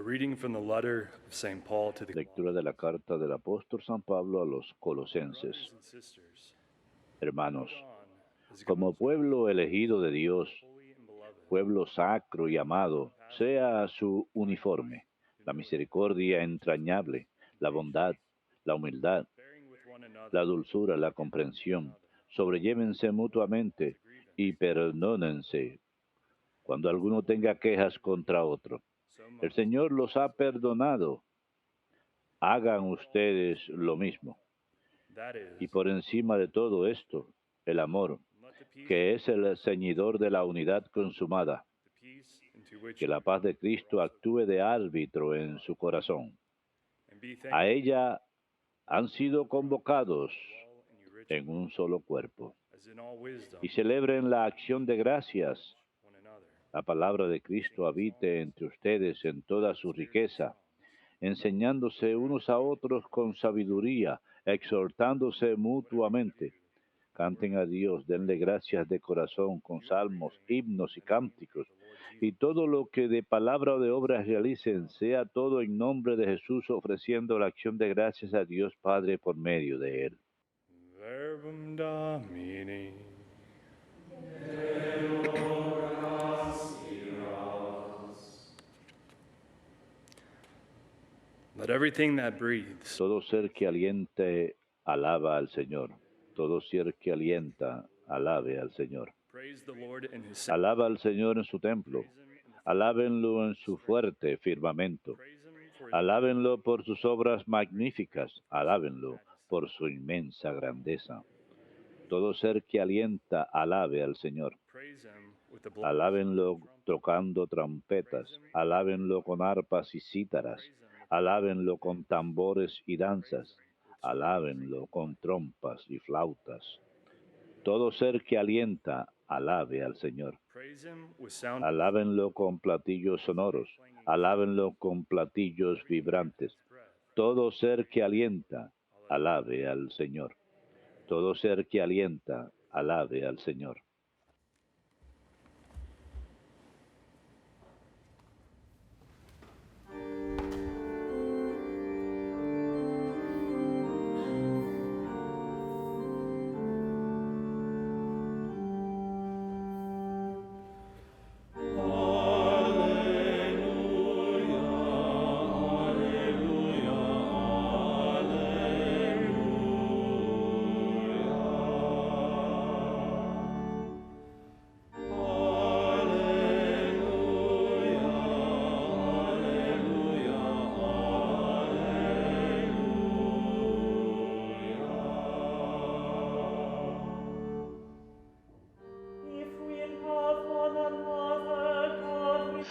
A reading from the letter of St. Paul to the Lectura de la carta del apóstol San Pablo a los brothers Colosenses. and sisters. Hermanos, Hold on as como God's pueblo elegido de Dios, holy and beloved. pueblo sacro y amado, sea su uniforme, la misericordia entrañable, la bondad, la humildad, Bearing with one another, la dulzura, la comprensión, sobrellévense mutuamente y perdónense cuando alguno tenga quejas contra otro. so El much. Señor los ha perdonado. Hagan ustedes lo mismo. That Y is, por encima de todo esto, el amor, let the peace, que es el ceñidor de la unidad consumada, the peace into which que la paz de Cristo actúe de árbitro en su corazón. and be A thankful ella han sido convocados all in your rich en un solo cuerpo. as in all wisdom Y celebren la acción de gracias. one another. La palabra de Cristo habite entre ustedes en toda su riqueza, enseñándose unos a otros con sabiduría, exhortándose mutuamente. Canten a Dios, denle gracias de corazón con salmos, himnos y cánticos. Y todo lo que de palabra o de obra realicen, sea todo en nombre de Jesús, ofreciendo la acción de gracias a Dios Padre por medio de Él. Verbum Domini. Let everything that breathes Todo ser que aliente, alaba al Señor. Todo ser que alienta, alabe al Señor. praise the Lord in his Alaba al Señor en su templo. praise him in the Alábenlo en su fuerte firmamento. praise him for his Alábenlo por sus obras magníficas. Alábenlo por su inmensa grandeza. Todo ser que alienta, alabe al Señor. praise him with the blood. Alábenlo tocando trompetas. Alábenlo con arpas y cítaras. Alábenlo con tambores y danzas. Alábenlo con trompas y flautas. Todo ser que alienta, alabe al Señor. Praise him with sound. Alábenlo con platillos sonoros. Alábenlo con platillos vibrantes. Todo ser que alienta, alabe al Señor. Todo ser que alienta, alabe al Señor.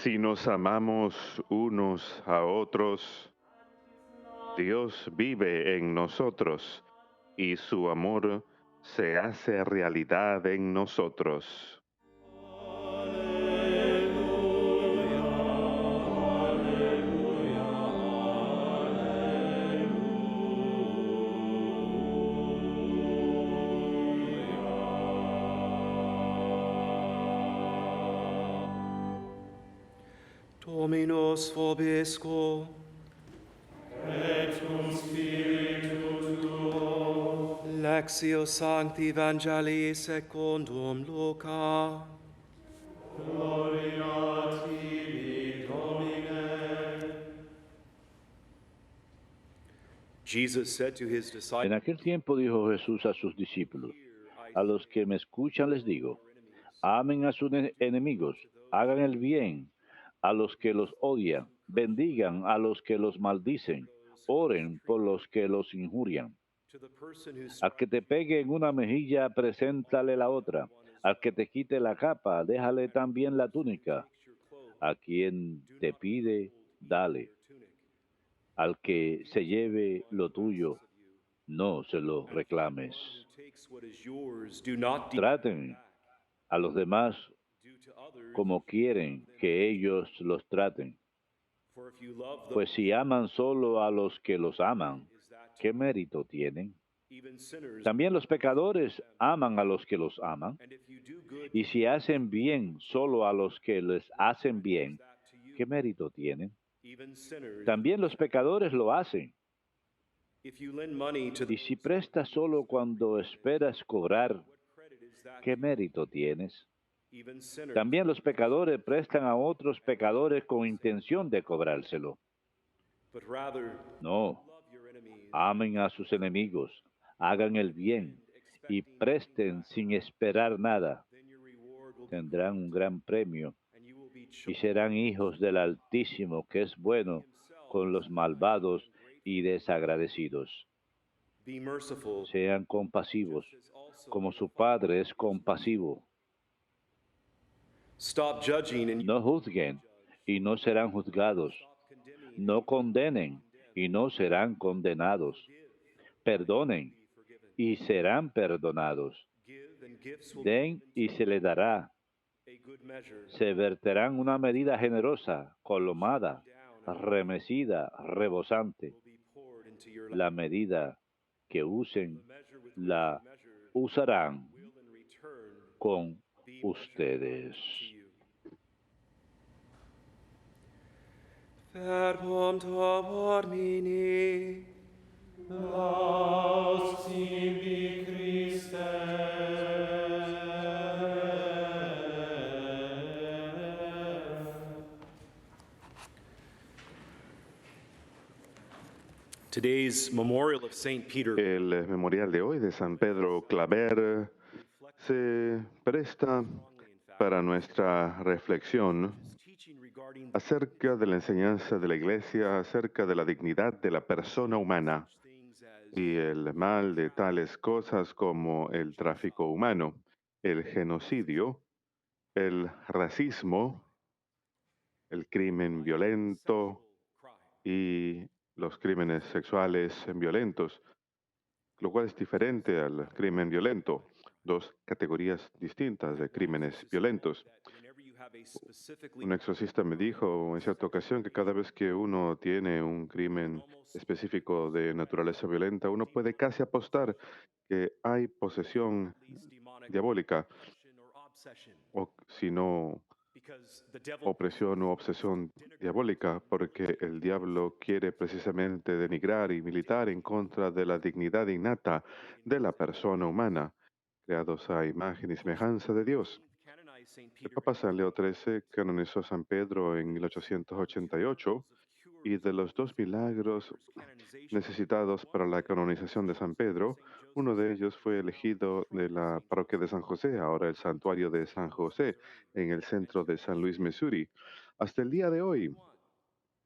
Si nos amamos unos a otros, Dios vive en nosotros y su amor se hace realidad en nosotros. Dominus vobiscum. Lectio Sancti Evangelii secundum Luca. Jesus said to his En disciples, aquel tiempo dijo Jesús a sus discípulos: a los que me escuchan les digo, amen a sus enemigos, hagan el bien a los que los odian, bendigan a los que los maldicen, oren por los que los injurian. to the person who Al que te pegue en una mejilla, preséntale la otra. Al que te quite la capa, déjale también la túnica. A quien te pide, dale. Al que se lleve lo tuyo, no se lo reclames. takes what is yours, do not Traten a los demás do to others. como quieren que ellos los traten. For if you love those, Pues si aman solo a los que los aman, ¿qué mérito tienen? even sinners, También los pecadores aman a los que los aman. and if you do good Y si hacen bien solo a los que les hacen bien, that to you, ¿qué mérito tienen? Even sinners, También los pecadores lo hacen. if you lend money to Y si prestas solo cuando esperas cobrar, what credit is that? ¿qué mérito tienes? Even sinners, También los pecadores prestan a otros pecadores con intención de cobrárselo. but rather No, love your enemies, amen a sus enemigos, hagan el bien y presten sin esperar nada. then your reward will be Tendrán un gran premio and you will be y children serán hijos del Altísimo, que es bueno con los malvados y desagradecidos. be merciful, Sean compasivos, as also como su Padre es compasivo. stop judging and No juzguen y no serán juzgados. condemning, No condenen y no serán condenados. Perdonen y serán perdonados. give and gifts will Den y se le dará. be a good measure, Se verterán una medida generosa, colmada, remecida, rebosante. will be poured into your lap. La medida que usen, Measure with which la you measure usarán will in return con be ustedes. to you. Verbum tuo Domini, Today's memorial of Saint Peter El memorial de hoy de San Pedro Claver se presta para nuestra reflexión teaching regarding acerca de la enseñanza de la Iglesia, acerca de la dignidad de la persona humana things as y el mal de tales cosas como el tráfico humano, el genocidio, el racismo, el crimen violento crime. y los crímenes sexuales violentos, lo cual es diferente al crimen violento, dos categorías distintas de crímenes violentos. Whenever you have a specifically Un exorcista me dijo en cierta ocasión que cada vez que uno tiene un crimen específico de naturaleza violenta, uno puede casi apostar que hay posesión demonic diabólica, oppression or obsession, o si no, because the devil opresión o obsesión diabólica, porque el diablo quiere precisamente denigrar y militar en contra de la dignidad innata de la persona humana, creados a imagen y semejanza de Dios. canonized Saint El Peter Papa San Leo XIII canonizó a San Pedro en 1888 y de los dos milagros necesitados para la canonización de San Pedro, uno de ellos fue elegido de la parroquia de San José, ahora el santuario de San José, en el centro de San Luis, Missouri. Hasta el día de hoy,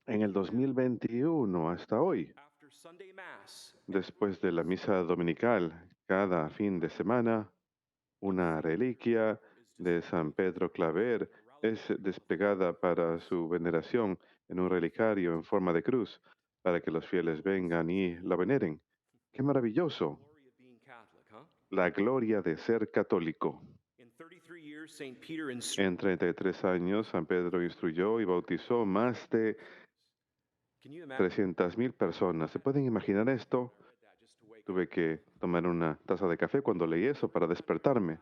en el 2021, hasta hoy, after Sunday Mass, después de la misa dominical, cada fin de semana, una reliquia de San Pedro Claver es desplegada para su veneración en un relicario en forma de cruz, para que los fieles vengan y la veneren. ¡Qué maravilloso! glory of being Catholic, huh? La gloria de ser católico. In 33 years, Saint Peter En 33 años, San Pedro instruyó y bautizó más de Can you imagine 300,000 personas. ¿Se pueden imaginar esto? that just to wake Tuve que tomar una taza de café cuando leí eso para despertarme.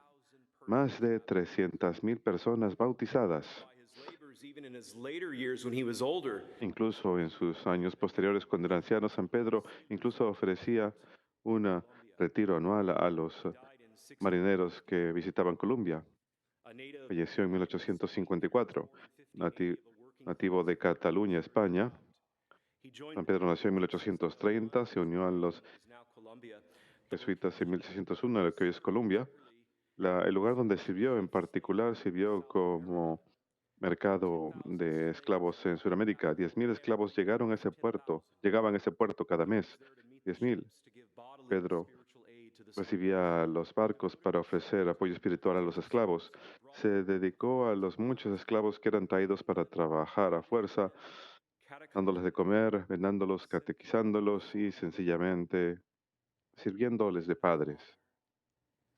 Más de 300,000 personas bautizadas. by his labors even in his later years when he was older? Incluso en sus años posteriores, cuando era anciano, San Pedro incluso ofrecía un retiro anual a los Died in 60, marineros que visitaban Colombia. a native Falleció en 1854, 50 nativo de Cataluña, España. He joined San Pedro nació en 1830, se unió a los what is now Colombia. jesuitas en 1601, lo que hoy es Colombia. El lugar donde sirvió en particular sirvió como mercado de esclavos en Sudamérica. 10,000 esclavos llegaban a ese puerto cada mes. 10,000. Pedro recibía los barcos para ofrecer apoyo espiritual a los esclavos. Se dedicó a los muchos esclavos que eran traídos para trabajar a fuerza, dándoles de comer, vendándolos, catequizándolos y sencillamente sirviéndoles de padres,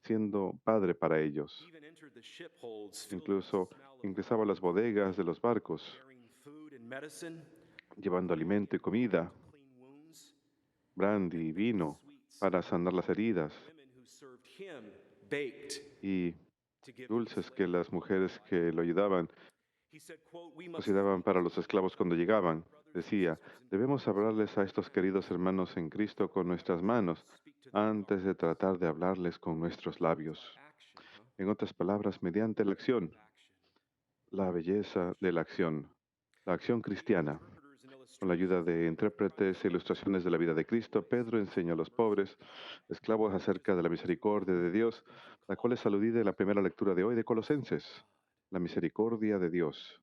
siendo padre para ellos. Even entered the ship holds Incluso ingresaba a las bodegas de los barcos, carrying food and medicine, llevando alimento y comida, clean wounds. brandy y vino para sanar las heridas Women who served him baked y to give dulces que las mujeres que lo ayudaban He said, quote, "We Los must daban para los esclavos cuando llegaban. Decía, debemos hablarles a estos queridos hermanos en Cristo con nuestras manos antes de tratar de hablarles con nuestros labios. En otras palabras, mediante la acción, la belleza de la acción cristiana. Con la ayuda de intérpretes e ilustraciones de la vida de Cristo, Pedro enseñó a los pobres, esclavos acerca de la misericordia de Dios, la cual es aludida en la primera lectura de hoy de Colosenses. La misericordia de Dios.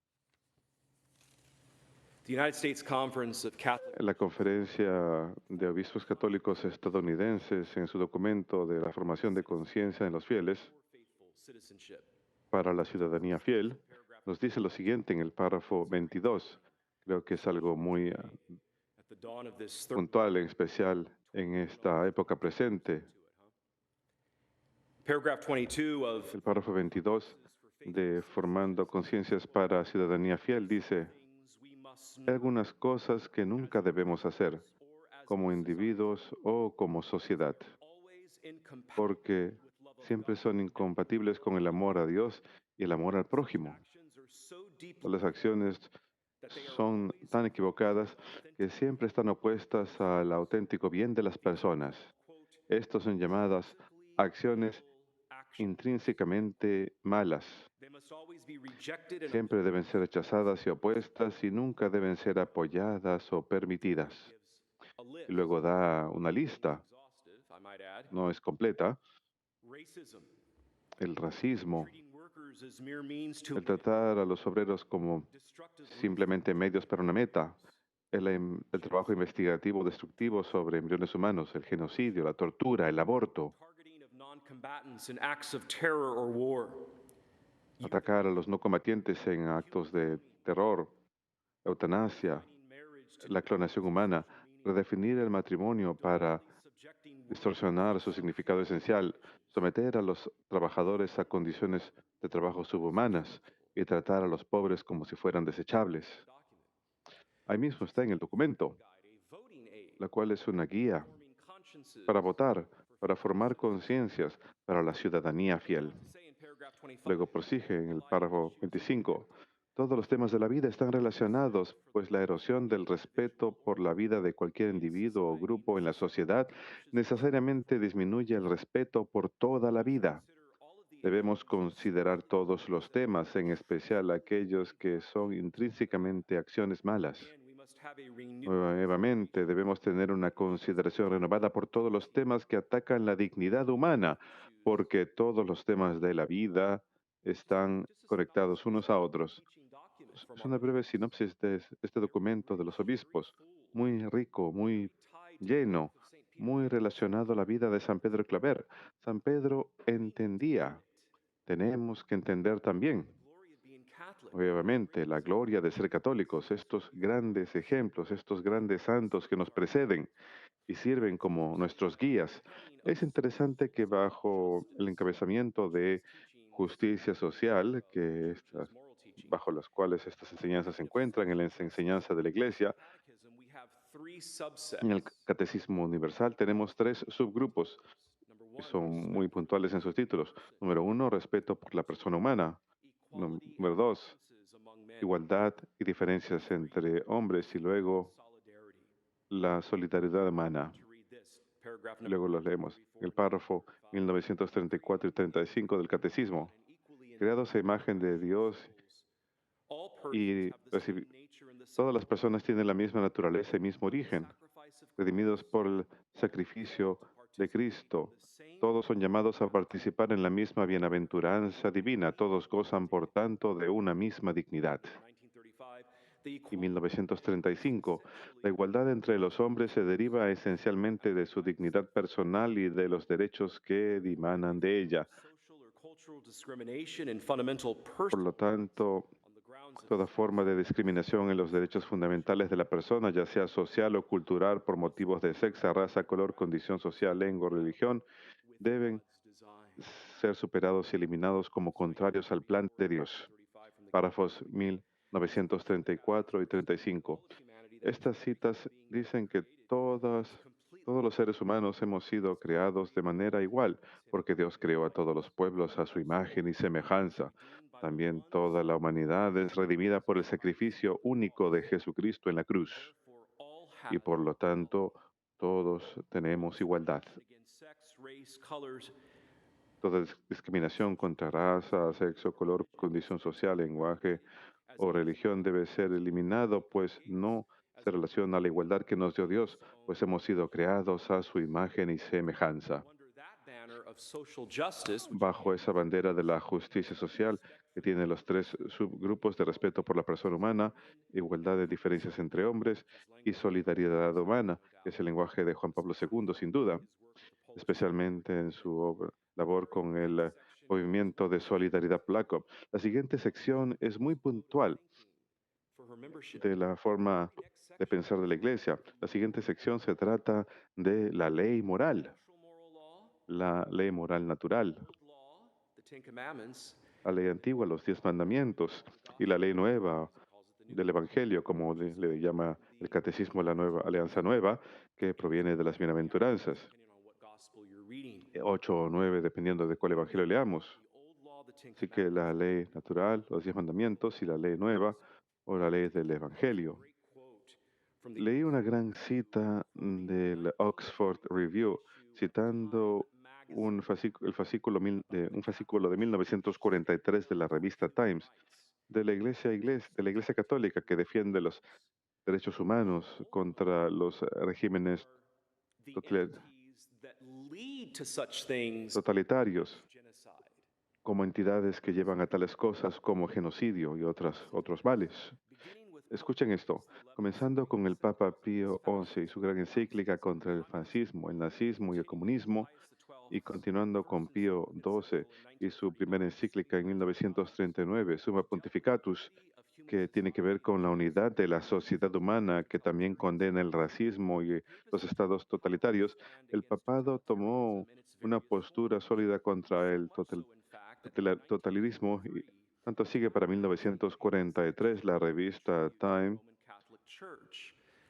The United States Conference of Catholic La Conferencia de Obispos Católicos Estadounidenses, en su documento de la formación de conciencia en los fieles Faithful Citizenship. para la ciudadanía fiel, nos dice lo siguiente en el párrafo 22. Creo que es algo muy At the dawn of this third puntual, en especial en esta época presente. paragraph 22 of El párrafo 22 de Formando Conciencias para Ciudadanía Fiel dice, things we must hay algunas cosas que nunca debemos hacer como individuos o como sociedad, always incompatible porque siempre son incompatibles con el amor a Dios y el amor al prójimo. actions are so deeply Las acciones son tan equivocadas que siempre están opuestas al auténtico bien de las personas. Estas son llamadas acciones intrínsecamente malas. they must always be rejected and Siempre deben ser rechazadas y opuestas y nunca deben ser apoyadas o permitidas. a list Y luego da una lista, exhaustive, I might add. no es completa, Racism, el racismo, treating workers as mere means to el tratar a los obreros como destructive simplemente medios para una meta, el trabajo investigativo destructivo sobre embriones humanos, el genocidio, la tortura, el aborto, targeting of non-combatants in acts of terror or war. atacar a los no combatientes en actos de terror, eutanasia, Defining marriage to la clonación humana, redefinir el matrimonio para subjecting distorsionar su significado esencial, someter a los trabajadores a condiciones de trabajo subhumanas y tratar a los pobres como si fueran desechables. Ahí mismo está en el documento, a voting aid, la cual es una guía forming consciences. para votar, para formar conciencias para la ciudadanía fiel. Say in paragraph 25, Luego prosigue en el párrafo 25. Todos los temas de la vida están relacionados, pues la erosión del respeto por la vida de cualquier individuo o grupo en la sociedad necesariamente disminuye el respeto por toda la vida. Debemos considerar todos los temas, en especial aquellos que son intrínsecamente acciones malas. again, we must have a renewed Nuevamente, debemos tener una consideración renovada por todos los temas que atacan la dignidad humana, porque todos los temas de la vida están conectados unos a otros. teaching document Es from una breve sinopsis de este documento de los obispos, muy rico, muy lleno, muy relacionado a la vida de San Pedro Claver. San Pedro entendía, tenemos que entender también, glory of being Catholic. obviamente, la gloria de ser católicos, estos grandes ejemplos, estos grandes santos que nos preceden y sirven como nuestros guías. Es interesante que bajo el encabezamiento de justicia social, Moral teaching. bajo las cuales estas enseñanzas se encuentran en la enseñanza de la Iglesia, Catechism, we have three subsets. en el Catecismo Universal tenemos tres subgrupos Number que one, son muy puntuales en sus títulos. Número uno, respeto por la persona humana. equality Número dos, differences among men. igualdad y diferencias entre hombres y luego Solidarity. la solidaridad humana. To read this, paragraph number Luego los leemos. El párrafo 1934 y 35 del Catecismo. equally in Creados a imagen de Dios all y persons have the same recibi- nature and the same todas las personas tienen la misma naturaleza y mismo origen, sacrifice of redimidos por el sacrificio de Cristo. Todos son llamados a participar en la misma bienaventuranza divina. Todos gozan, por tanto, de una misma dignidad. 1935. The Y equality 1935, la igualdad entre los hombres se deriva esencialmente de su dignidad personal y de los derechos que dimanan de ella. social or cultural discrimination and fundamental Por lo tanto, on the grounds of toda forma de discriminación en los derechos fundamentales de la persona, ya sea social o cultural, por motivos de sexo, raza, color, condición social, lengua o religión, deben design. ser superados y eliminados como contrarios al plan de Dios. 35 from the Párrafos 1934 y 35. humanity that Estas citas dicen que todas Todos los seres humanos hemos sido creados de manera igual, porque Dios creó a todos los pueblos a su imagen y semejanza. También toda la humanidad es redimida por el sacrificio único de Jesucristo en la cruz, y por lo tanto todos tenemos igualdad. Toda discriminación contra raza, sexo, color, condición social, lenguaje o religión debe ser eliminado, pues no se relaciona a la igualdad que nos dio Dios, pues hemos sido creados a su imagen y semejanza. Bajo esa bandera de la justicia social, que tiene los tres subgrupos de respeto por la persona humana, igualdad de diferencias entre hombres y solidaridad humana, que es el lenguaje de Juan Pablo II, sin duda, especialmente en su labor con el movimiento de solidaridad polaco. La siguiente sección es muy puntual de la forma de pensar de la Iglesia. La siguiente sección se trata de la ley moral, la ley moral natural, la ley antigua, los 10 mandamientos, y la ley nueva del Evangelio, como le llama el Catecismo, la nueva alianza nueva, que proviene de las bienaventuranzas. 8 o 9, dependiendo de cuál Evangelio leamos. Así que la ley natural, los 10 mandamientos, y la ley nueva o la ley del Evangelio. Leí una gran cita del Oxford Review, citando un fascículo de 1943 de la revista Times, de la de la Iglesia Católica, que defiende los derechos humanos contra los regímenes totali- totalitarios, como entidades que llevan a tales cosas como genocidio y otros males. Escuchen esto, comenzando con el Papa Pío XI y su gran encíclica contra el fascismo, el nazismo y el comunismo, y continuando con Pío XII y su primera encíclica en 1939, Summa Pontificatus, que tiene que ver con la unidad de la sociedad humana, que también condena el racismo y los estados totalitarios. El papado tomó una postura sólida contra el totalitarismo, y tanto sigue para 1943 la revista Time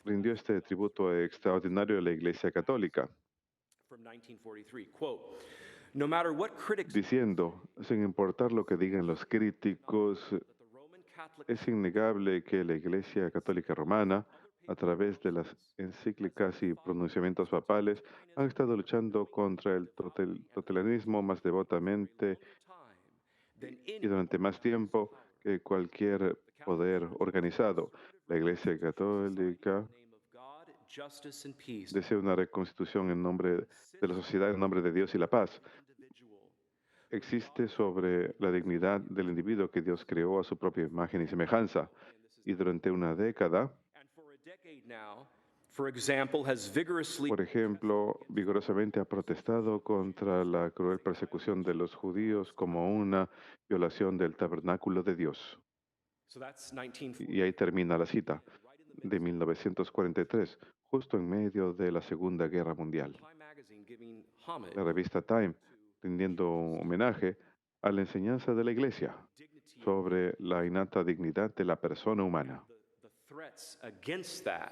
rindió este tributo extraordinario a la Iglesia Católica, diciendo, sin importar lo que digan los críticos, es innegable que la Iglesia Católica Romana, a través de las encíclicas y pronunciamientos papales, ha estado luchando contra el totalitarismo más devotamente y durante más tiempo que cualquier poder organizado. La Iglesia Católica desea una reconstitución en nombre de la sociedad, en nombre de Dios y la paz. Existe sobre la dignidad del individuo que Dios creó a su propia imagen y semejanza. Y durante una década, por ejemplo, vigorosamente ha protestado contra la cruel persecución de los judíos como una violación del tabernáculo de Dios. Y ahí termina la cita de 1943, justo en medio de la Segunda Guerra Mundial. La revista Time, rindiendo homenaje a la enseñanza de la Iglesia sobre la innata dignidad de la persona humana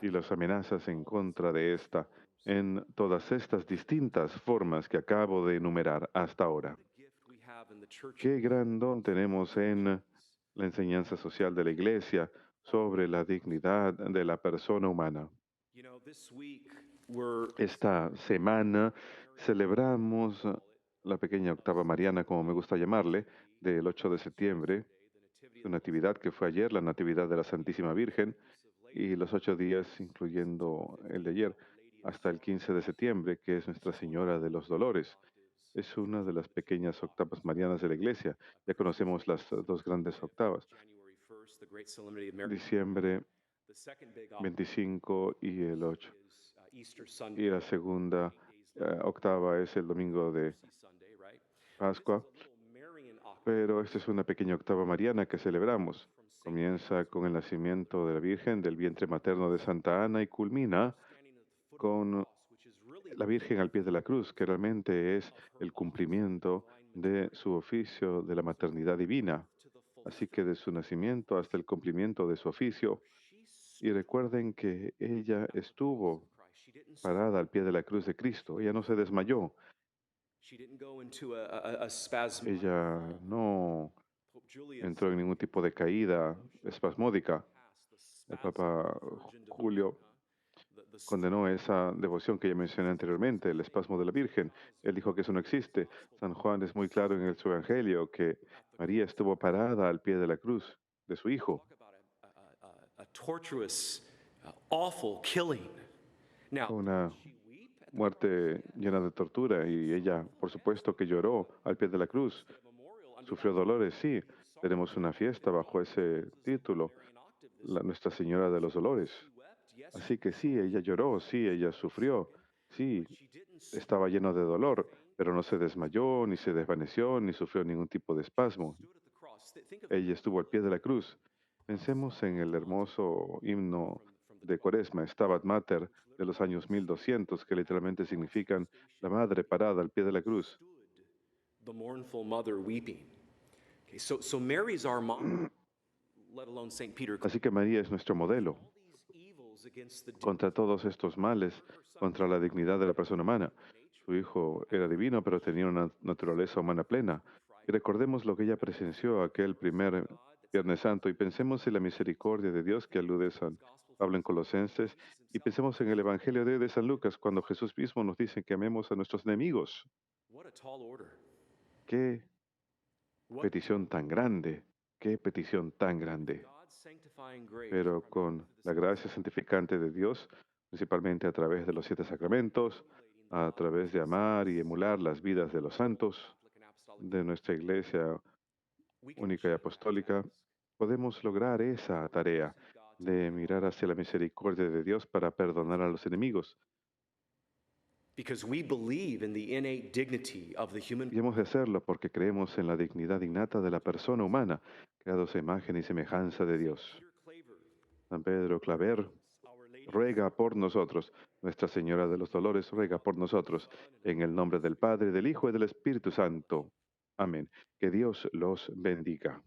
y las amenazas en contra de esta en todas estas distintas formas que acabo de enumerar hasta ahora. Qué gran don tenemos en la enseñanza social de la Iglesia sobre la dignidad de la persona humana. Esta semana celebramos la pequeña octava mariana, como me gusta llamarle, del 8 de septiembre, su natividad que fue ayer, la natividad de la Santísima Virgen, y los 8 días, incluyendo el de ayer, hasta el 15 de septiembre, que es Nuestra Señora de los Dolores. Es una de las pequeñas octavas marianas de la Iglesia. Ya conocemos las dos grandes octavas, diciembre 25 y el 8. Y la segunda octava es el domingo de Pascua. Pero esta es una pequeña octava mariana que celebramos. Comienza con el nacimiento de la Virgen del vientre materno de Santa Ana y culmina con la Virgen al pie de la cruz, que realmente es el cumplimiento de su oficio de la maternidad divina. Así que de su nacimiento hasta el cumplimiento de su oficio. Y recuerden que ella estuvo She didn't parada al pie de la cruz de Cristo. Ella no se desmayó. She didn't go into a spasm. Ella no Pope Julius entró en ningún tipo de caída espasmódica. passed the El spasm Papa of the Virgin Julio Divina, the condenó esa devoción que ya mencioné anteriormente, el espasmo de la Virgen. Él dijo que eso no existe. San Juan es muy claro en su Evangelio que María estuvo parada al pie de la cruz de su Hijo. talk about a torturous, awful killing. Now, Fue una she weep at the muerte llena de tortura y ella, por supuesto, que lloró al pie de la cruz. memorial under Sufrió dolores, sí. Tenemos una fiesta bajo ese título, Nuestra Señora de los Dolores. she wept, yes, Así que sí, ella lloró, sí, ella sufrió, sí, she didn't estaba lleno de dolor, pero no se desmayó, ni se desvaneció, ni sufrió ningún tipo de espasmo. stood at the cross. Think of Ella estuvo al pie de la cruz. Pensemos en el hermoso himno de Cuaresma, Stabat Mater, de los años 1200, que literalmente significan la madre parada al pie de la cruz. the mournful mother weeping. Okay, so Mary's our mom, let alone St. Peter. Así que María es nuestro modelo All these evils against the contra todos estos males, contra la dignidad de la persona humana. Su hijo era divino, pero tenía una naturaleza humana plena. Y recordemos lo que ella presenció aquel primer Viernes Santo y pensemos en la misericordia de Dios que alude San Pablo en Colosenses y pensemos en el Evangelio de hoy de San Lucas cuando Jesús mismo nos dice que amemos a nuestros enemigos. What a tall order. Qué What petición tan grande, qué petición tan grande. God's sanctifying grace Pero con la gracia santificante de Dios, principalmente a través de los 7 sacramentos, a través de amar y emular las vidas de los santos de nuestra Iglesia única y apostólica, podemos lograr esa tarea de mirar hacia la misericordia de Dios para perdonar a los enemigos. because we believe in the innate dignity of the human. Y hemos de hacerlo porque creemos en la dignidad innata de la persona humana, creados a imagen y semejanza de Dios. Peter Claver, San Pedro Claver Our Lady, ruega por nosotros. Nuestra Señora de los Dolores ruega por nosotros. En el nombre del Padre, del Hijo y del Espíritu Santo. Amén. Que Dios los bendiga.